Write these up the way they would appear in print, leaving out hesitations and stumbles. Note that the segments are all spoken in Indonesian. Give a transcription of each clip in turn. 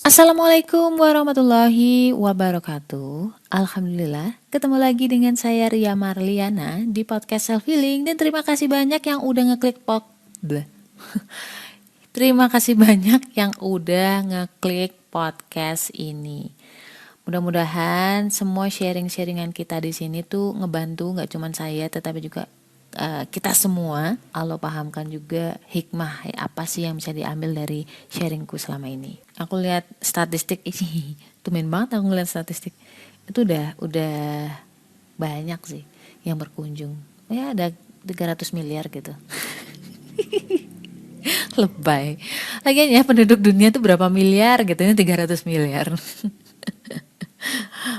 Assalamualaikum warahmatullahi wabarakatuh. Alhamdulillah, ketemu lagi dengan saya Ria Marliana di podcast Self Healing dan terima kasih banyak yang udah ngeklik Bleh. Terima kasih banyak yang udah ngeklik podcast ini. Mudah-mudahan semua sharing-sharingan kita di sini tuh ngebantu nggak cuma saya tetapi juga kita semua. Allah pahamkan juga hikmah apa sih yang bisa diambil dari sharingku selama ini. Aku lihat statistik ini, tumen banget aku ngeliat statistik. Itu udah banyak sih yang berkunjung. Ya ada 300 miliar gitu. Lebay. Lagian ya penduduk dunia tuh berapa miliar gitu, ini 300 miliar.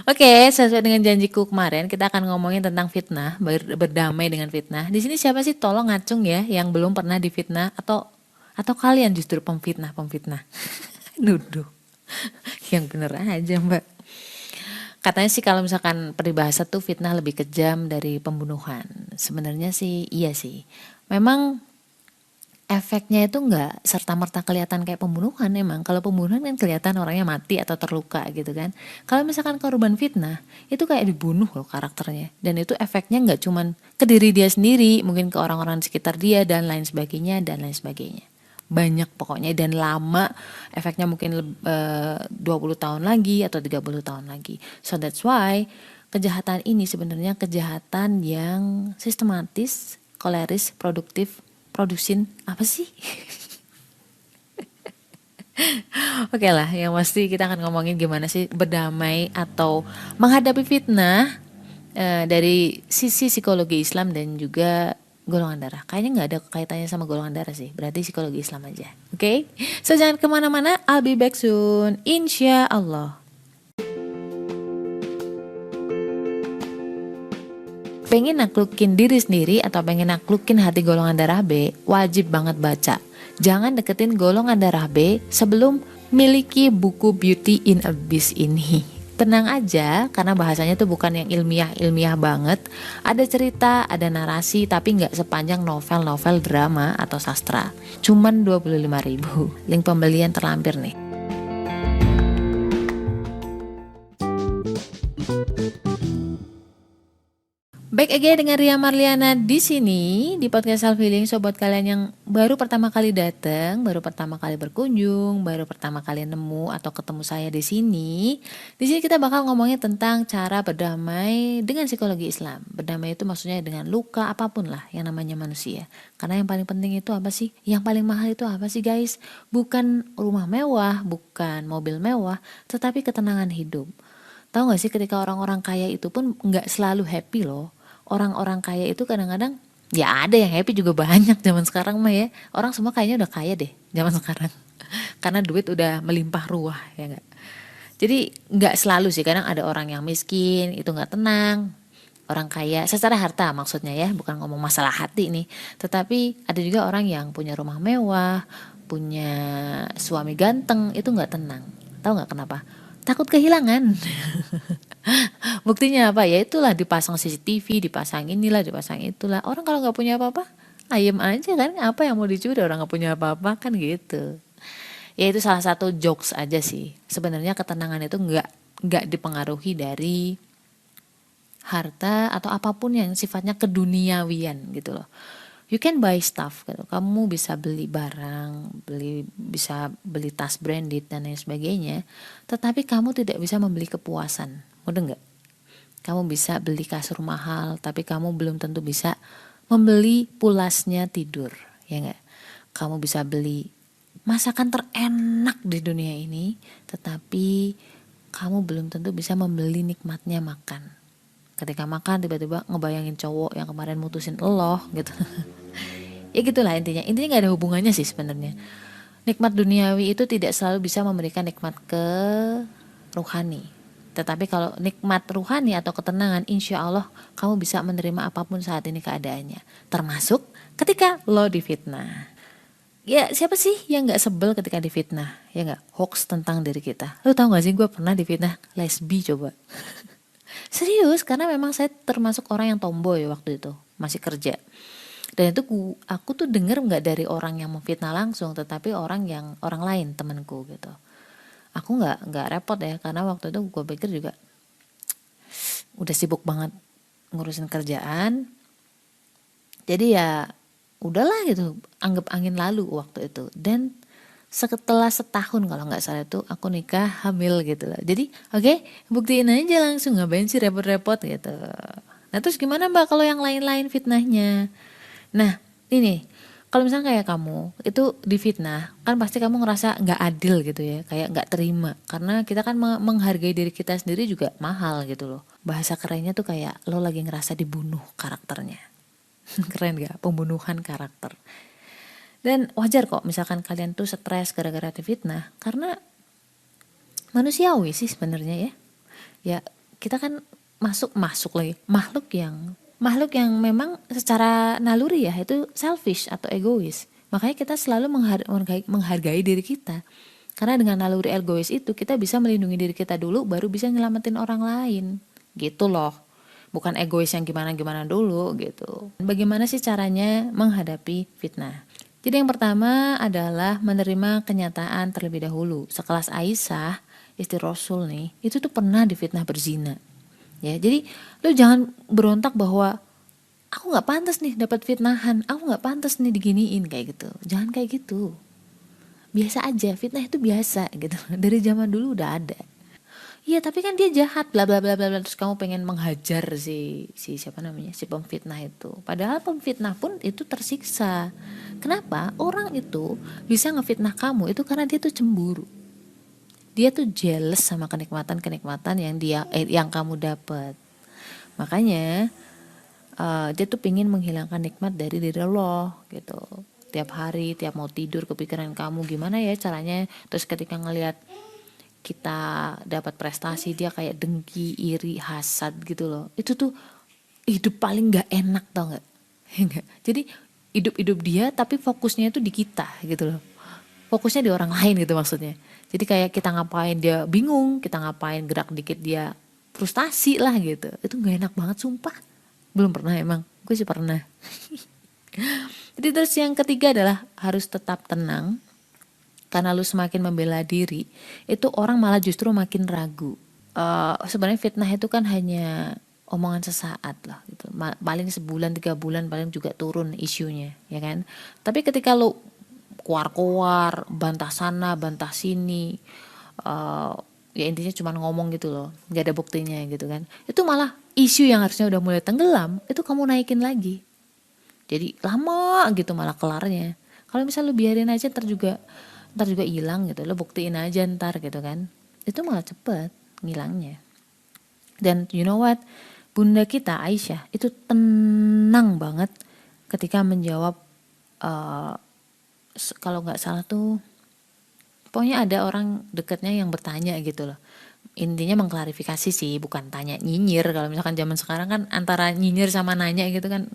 Oke, sesuai dengan janjiku kemarin, kita akan ngomongin tentang fitnah, berdamai dengan fitnah. Di sini siapa sih tolong ngacung ya yang belum pernah difitnah atau kalian justru pemfitnah. Nuduh. Yang bener aja, Mbak. Katanya sih kalau misalkan peribahasa tuh fitnah lebih kejam dari pembunuhan. Sebenarnya sih iya sih. Memang efeknya itu nggak serta-merta kelihatan kayak pembunuhan emang. Kalau pembunuhan kan kelihatan orangnya mati atau terluka gitu kan. Kalau misalkan korban fitnah, itu kayak dibunuh loh karakternya. Dan itu efeknya nggak cuman ke diri dia sendiri, mungkin ke orang-orang di sekitar dia dan lain sebagainya dan lain sebagainya. Banyak pokoknya dan lama, efeknya mungkin 20 tahun lagi atau 30 tahun lagi. So that's why kejahatan ini sebenarnya kejahatan yang sistematis, koleris, produktif, produsin apa sih? Oke lah, yang pasti kita akan ngomongin gimana sih berdamai atau menghadapi fitnah dari sisi psikologi Islam dan juga golongan darah. Kayaknya nggak ada kaitannya sama golongan darah sih, berarti psikologi Islam aja. Oke, so jangan kemana-mana, I'll be back soon, insya Allah. Pengen naklukin diri sendiri atau pengen naklukin hati golongan darah B, wajib banget baca. Jangan deketin golongan darah B sebelum miliki buku Beauty in Abyss ini. Tenang aja, karena bahasanya tuh bukan yang ilmiah-ilmiah banget. Ada cerita, ada narasi, tapi nggak sepanjang novel-novel drama atau sastra. Cuman 25.000. Link pembelian terlampir nih. Baik aja dengan Ria Marliana di sini di podcast Self Healing. So buat kalian yang baru pertama kali datang, baru pertama kali berkunjung, baru pertama kali nemu atau ketemu saya di sini. Di sini kita bakal ngomongin tentang cara berdamai dengan psikologi Islam. Berdamai itu maksudnya dengan luka apapun lah yang namanya manusia. Karena yang paling penting itu apa sih? Yang paling mahal itu apa sih guys? Bukan rumah mewah, bukan mobil mewah, tetapi ketenangan hidup. Tahu gak sih ketika orang-orang kaya itu pun nggak selalu happy loh. Orang-orang kaya itu kadang-kadang ya ada yang happy juga banyak zaman sekarang mah ya. Orang semua kayaknya udah kaya deh zaman sekarang. Karena duit udah melimpah ruah ya enggak. Jadi nggak selalu sih, kadang ada orang yang miskin itu nggak tenang. Orang kaya secara harta maksudnya ya, bukan ngomong masalah hati nih. Tetapi ada juga orang yang punya rumah mewah, punya suami ganteng itu nggak tenang. Tahu nggak kenapa? Takut kehilangan. Buktinya apa? Ya itulah dipasang CCTV, dipasang inilah, dipasang itulah. Orang kalau nggak punya apa-apa, ayem aja kan. Apa yang mau dicuri orang nggak punya apa-apa kan gitu. Ya itu salah satu jokes aja sih. Sebenarnya ketenangan itu nggak dipengaruhi dari harta atau apapun yang sifatnya keduniawian gitu loh. You can buy stuff gitu. Kamu bisa beli barang, bisa beli tas branded dan lain sebagainya. Tetapi kamu tidak bisa membeli kepuasan. Udah nggak? Kamu bisa beli kasur mahal, tapi kamu belum tentu bisa membeli pulasnya tidur, ya nggak? Kamu bisa beli masakan terenak di dunia ini, tetapi kamu belum tentu bisa membeli nikmatnya makan. Ketika makan tiba-tiba ngebayangin cowok yang kemarin mutusin lo gitu. Ya gitulah intinya. Intinya nggak ada hubungannya sih sebenarnya. Nikmat duniawi itu tidak selalu bisa memberikan nikmat ke rohani. Tetapi kalau nikmat ruhani atau ketenangan, insya Allah kamu bisa menerima apapun saat ini keadaannya. Termasuk ketika lo difitnah. Ya siapa sih yang gak sebel ketika difitnah? Ya gak? Hoax tentang diri kita. Lo tau gak sih gue pernah difitnah lesbi coba. Serius, karena memang saya termasuk orang yang tomboy waktu itu. Masih kerja. Dan itu aku tuh denger gak dari orang yang memfitnah langsung, tetapi orang lain, temanku gitu. Aku nggak repot ya, karena waktu itu gue pikir juga udah sibuk banget ngurusin kerjaan, jadi ya udahlah gitu, anggap angin lalu waktu itu. Dan setelah setahun kalau nggak salah itu aku nikah hamil gitu loh. Jadi oke, buktiin aja langsung, ngapain sih repot-repot gitu. Nah terus gimana mbak kalau yang lain-lain fitnahnya? Nah ini, kalau misalnya kayak kamu itu difitnah, kan pasti kamu ngerasa nggak adil gitu ya, kayak nggak terima. Karena kita kan menghargai diri kita sendiri juga mahal gitu loh. Bahasa kerennya tuh kayak lo lagi ngerasa dibunuh karakternya. Keren gak? Pembunuhan karakter. Dan wajar kok misalkan kalian tuh stres gara-gara difitnah, karena manusiawi sih sebenarnya ya. Ya kita kan masuk lagi makhluk yang memang secara naluri ya itu selfish atau egois. Makanya kita selalu menghargai diri kita. Karena dengan naluri egois itu kita bisa melindungi diri kita dulu, baru bisa nyelamatin orang lain. Gitu loh. Bukan egois yang gimana-gimana dulu gitu. Bagaimana sih caranya menghadapi fitnah? Jadi yang pertama adalah menerima kenyataan terlebih dahulu. Sekelas Aisyah, istri Rasul nih, itu tuh pernah difitnah berzina. Ya, jadi lu jangan berontak bahwa aku nggak pantas nih dapat fitnahan, aku nggak pantas nih diginiin kayak gitu. Jangan kayak gitu. Biasa aja, fitnah itu biasa gitu. Dari zaman dulu udah ada. Iya tapi kan dia jahat bla bla bla bla bla, terus kamu pengen menghajar si siapa namanya, si pemfitnah itu. Padahal pemfitnah pun itu tersiksa. Kenapa? Orang itu bisa ngefitnah kamu itu karena dia tuh cemburu. Dia tuh jealous sama kenikmatan-kenikmatan yang kamu dapat. Makanya dia tuh pingin menghilangkan nikmat dari diri Allah gitu. Tiap hari, tiap mau tidur kepikiran kamu, gimana ya caranya. Terus ketika ngelihat kita dapat prestasi, dia kayak dengki, iri, hasad gitu loh. Itu tuh hidup paling nggak enak, tau nggak? Jadi hidup dia tapi fokusnya itu di kita gitu loh. Fokusnya di orang lain gitu maksudnya. Jadi kayak kita ngapain dia bingung, kita ngapain gerak dikit dia frustasi lah gitu. Itu nggak enak banget sumpah. Belum pernah emang, gue sih pernah. Jadi terus yang ketiga adalah harus tetap tenang. Karena lu semakin membela diri, itu orang malah justru makin ragu. Sebenarnya fitnah itu kan hanya omongan sesaat lah gitu. Paling sebulan 3 bulan paling juga turun isunya, ya kan. Tapi ketika lu kuar-kuar, bantah sana, bantah sini, ya intinya cuma ngomong gitu loh, nggak ada buktinya gitu kan. Itu malah isu yang harusnya udah mulai tenggelam, itu kamu naikin lagi. Jadi lama gitu malah kelarnya. Kalau misal lu biarin aja ntar juga hilang gitu, lo buktiin aja ntar gitu kan, itu malah cepet ngilangnya. Dan you know what, bunda kita Aisyah itu tenang banget ketika menjawab kalau nggak salah tuh pokoknya ada orang dekatnya yang bertanya gitu loh, intinya mengklarifikasi sih, bukan tanya nyinyir. Kalau misalkan zaman sekarang kan antara nyinyir sama nanya gitu kan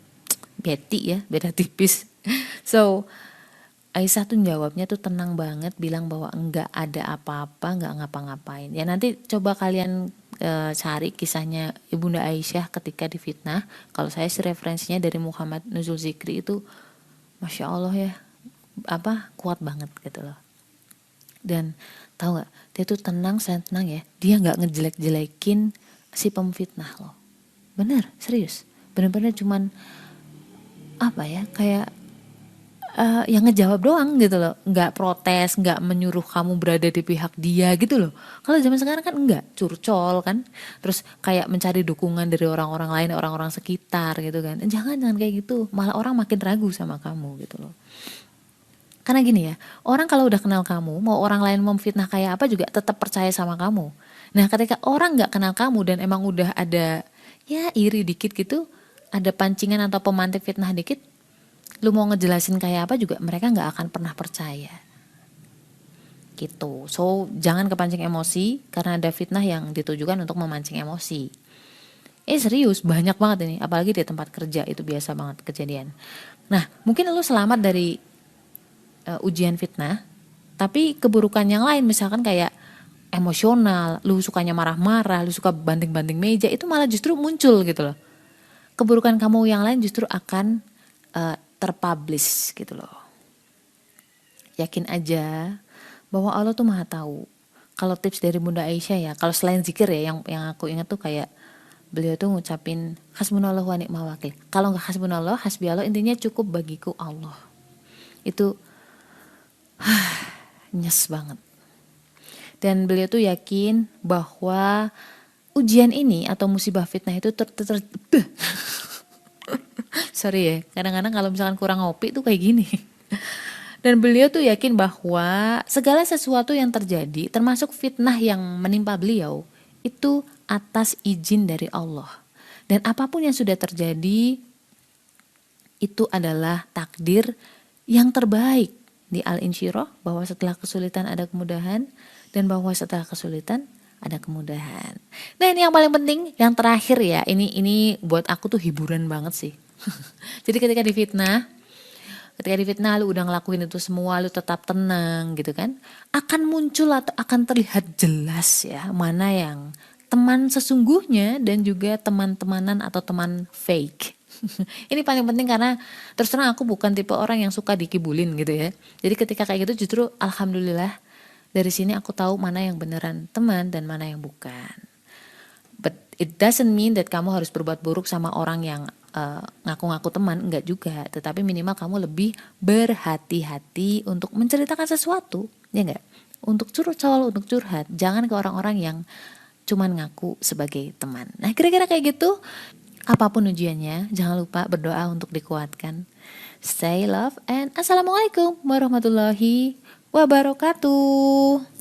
beda tipis. So Aisyah tuh jawabnya tuh tenang banget, bilang bahwa enggak ada apa-apa, enggak ngapa-ngapain. Ya nanti coba kalian cari kisahnya Ibunda Aisyah ketika difitnah. Kalau saya sih referensinya dari Muhammad Nuzul Zikri itu, masya Allah ya, kuat banget gitu loh. Dan tahu nggak, dia tuh tenang ya, dia nggak ngejelek-jelekin si pemfitnah loh. Bener, serius, bener-bener cuman kayak yang ngejawab doang gitu loh, nggak protes, nggak menyuruh kamu berada di pihak dia gitu loh. Kalau zaman sekarang kan enggak, curcol kan, terus kayak mencari dukungan dari orang-orang lain, orang-orang sekitar gitu kan. Jangan kayak gitu, malah orang makin ragu sama kamu gitu loh. Karena gini ya, orang kalau udah kenal kamu, mau orang lain memfitnah kayak apa juga tetap percaya sama kamu. Nah ketika orang nggak kenal kamu dan emang udah ada ya iri dikit gitu, ada pancingan atau pemantik fitnah dikit, lu mau ngejelasin kayak apa juga mereka nggak akan pernah percaya gitu. So jangan kepancing emosi karena ada fitnah yang ditujukan untuk memancing emosi. Serius banyak banget ini, apalagi di tempat kerja itu biasa banget kejadian. Nah mungkin lu selamat dari ujian fitnah, tapi keburukan yang lain misalkan kayak emosional, lu sukanya marah-marah, lu suka banting-banting meja, itu malah justru muncul gitu loh. Keburukan kamu yang lain justru akan terpublish gitu loh. Yakin aja bahwa Allah tuh maha tahu. Kalau tips dari Bunda Aisyah ya, kalau selain zikir ya, yang aku ingat tuh kayak beliau tuh ngucapin hasbunallah wa ni'mal wakil. Kalau nggak hasbunallah, hasbiallah, intinya cukup bagiku Allah. Itu nyes banget. Dan beliau tuh yakin bahwa ujian ini atau musibah fitnah itu sorry ya, kadang-kadang kalau misalkan kurang ngopi tuh kayak gini. Dan beliau tuh yakin bahwa segala sesuatu yang terjadi, termasuk fitnah yang menimpa beliau, itu atas izin dari Allah. Dan apapun yang sudah terjadi, itu adalah takdir yang terbaik. Di Al-Insyirah, bahwa setelah kesulitan ada kemudahan, dan bahwa setelah kesulitan ada kemudahan. Nah, ini yang paling penting, yang terakhir ya, ini buat aku tuh hiburan banget sih. Jadi ketika difitnah lu udah ngelakuin itu semua, lu tetap tenang gitu kan, akan muncul atau akan terlihat jelas ya mana yang teman sesungguhnya dan juga teman-temanan atau teman fake. Ini paling penting karena terus terang aku bukan tipe orang yang suka dikibulin gitu ya. Jadi ketika kayak gitu justru alhamdulillah dari sini aku tahu mana yang beneran teman dan mana yang bukan. But it doesn't mean that kamu harus berbuat buruk sama orang yang ngaku-ngaku teman, enggak juga. Tetapi minimal kamu lebih berhati-hati untuk menceritakan sesuatu, ya enggak? Untuk curhat, jangan ke orang-orang yang cuman ngaku sebagai teman. Nah, kira-kira kayak gitu. Apapun ujiannya, jangan lupa berdoa untuk dikuatkan. Stay love and assalamualaikum warahmatullahi wabarakatuh.